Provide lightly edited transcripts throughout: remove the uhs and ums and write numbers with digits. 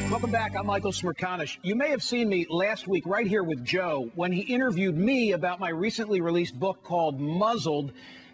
Welcome back. I'm Michael Smerconish. You may have seen me last week right here with Joe when he interviewed me about my recently released book called Muzzled.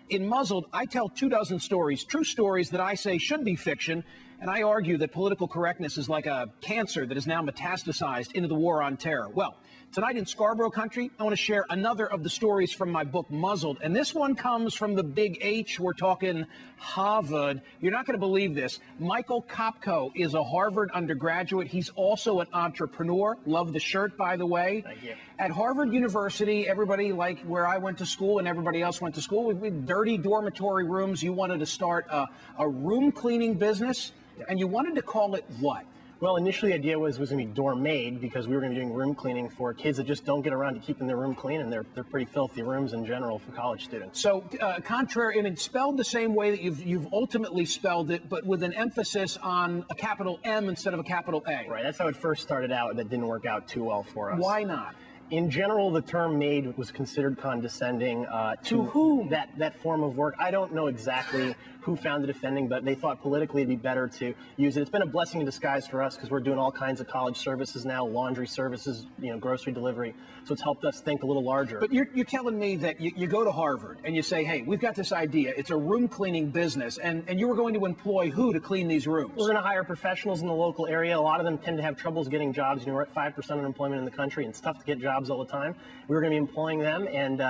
In Muzzled, I tell 24 stories, true stories that I say should be fiction, and I argue that political correctness is like a cancer that is now metastasized into the war on terror. Well, tonight in Scarborough Country, I want to share another of the stories from my book, Muzzled, and this one comes from the big H. We're talking Harvard. You're not going to believe this. Michael Kopko is a Harvard undergraduate. He's also an entrepreneur. Love the shirt, by the way. Thank you. At Harvard University, everybody, like where I went to school and everybody else went to school, with dirty dormitory rooms. You wanted to start a room cleaning business, and you wanted to call it what? Well, initially the idea was going to be DormAid, because we were going to be doing room cleaning for kids that just don't get around to keeping their room clean, and they're pretty filthy rooms in general for college students. So, contrary, and it's spelled the same way that you've ultimately spelled it, but with an emphasis on a capital M instead of a capital A. Right, that's how it first started out. That didn't work out too well for us. Why not? In general, the term maid was considered condescending to whom? That form of work. I don't know exactly who found it offending, but they thought politically it'd be better to use it. It's been a blessing in disguise for us because we're doing all kinds of college services now, laundry services, grocery delivery. So it's helped us think a little larger. But you're telling me that you go to Harvard and you say, hey, we've got this idea. It's a room cleaning business. And you were going to employ who to clean these rooms? We're going to hire professionals in the local area. A lot of them tend to have troubles getting jobs. We're at 5% unemployment in the country, and it's tough to get jobs all the time. We were going to be employing them, and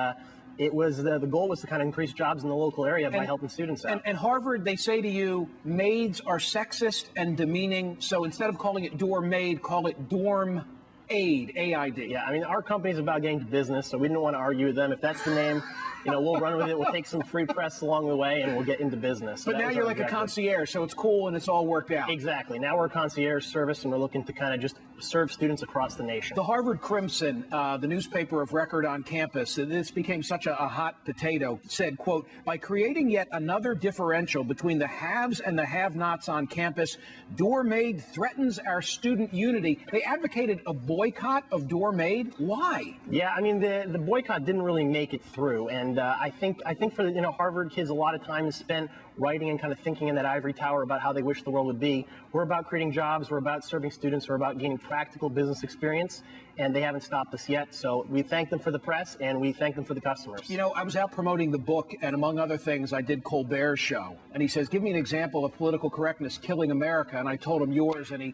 it was the goal was to kind of increase jobs in the local area by helping students out. And Harvard, they say to you, maids are sexist and demeaning, so instead of calling it DormAid, call it DormAid, A-I-D. Yeah, I mean, our company's about getting to business, so we didn't want to argue with them. If that's the name, we'll run with it. We'll take some free press along the way, and we'll get into business. But now you're like a concierge, so it's cool and it's all worked out. Exactly. Now we're a concierge service, and we're looking to kind of just serve students across the nation. The Harvard Crimson, the newspaper of record on campus, this became such a hot potato, said, quote, by creating yet another differential between the haves and the have-nots on campus, DormAid threatens our student unity. They advocated a boycott of DormAid. Why? Yeah, I mean, the boycott didn't really make it through, and I think for Harvard kids, a lot of time is spent writing and kind of thinking in that ivory tower about how they wish the world would be. We're about creating jobs, we're about serving students, we're about gaining practical business experience, and they haven't stopped us yet. So we thank them for the press, and we thank them for the customers. I was out promoting the book, and among other things, I did Colbert's show, and he says, give me an example of political correctness killing America, and I told him yours, and he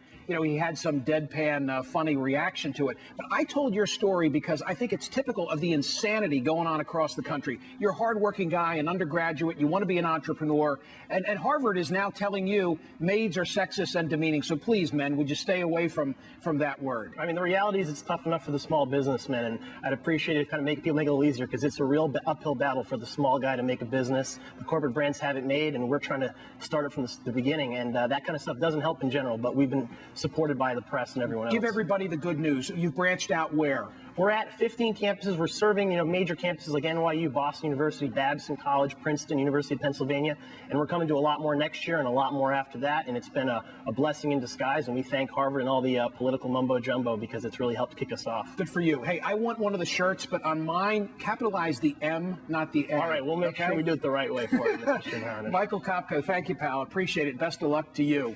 had some deadpan, funny reaction to it. But I told your story because I think it's typical of the insanity going on across the country. You're a hardworking guy, an undergraduate, you want to be an entrepreneur, and Harvard is now telling you maids are sexist and demeaning. So please, men, would you stay away from that word? I mean, the reality is it's tough enough for the small businessman, and I'd appreciate it kind of make people make it a little easier, because it's a real uphill battle for the small guy to make a business. The corporate brands have it made, and we're trying to start it from the beginning, and that kind of stuff doesn't help in general, but we've been supported by the press and everyone else. Give everybody the good news. You've branched out where? We're at 15 campuses. We're serving, major campuses like NYU, Boston University, Babson College, Princeton, University of Pennsylvania, and we're coming to a lot more next year and a lot more after that, and it's been a blessing in disguise, and we thank Harvard and all the political mumbo-jumbo because it's really helped kick us off. Good for you. Hey, I want one of the shirts, but on mine, capitalize the M, not the A. All right, we'll make sure we do it the right way for you, Mr. Smerconish. Michael Kopko, thank you, pal. Appreciate it. Best of luck to you.